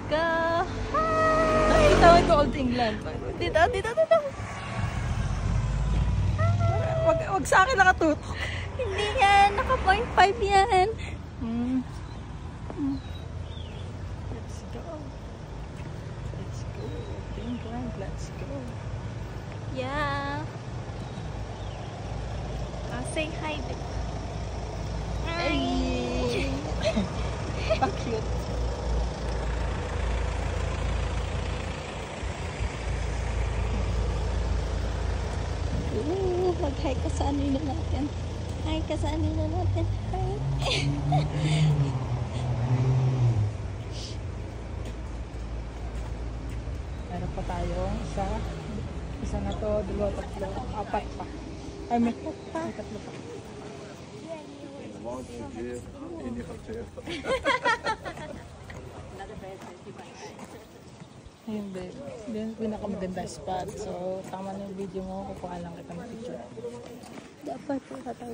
go. Nakita mo ito Old England. Dito. Wag sa akin nakatutok. Hindi yan. Naka 0.5 yan. Let's go. Let's go. Old England. Let's go. Yeah. Say hi. Hey! Pa-cute. Mag-hi ka sa ano natin. Hi ka sa ano natin. Hi. Meron pa tayo isa na to, dalawa, tatlo, apat pa. Ay, may tatlo pa. Ayun babe, yun yung pinakamaganda spot. So, tama na yung video mo, kukuha lang kita ng picture. Dapat po ka tayo.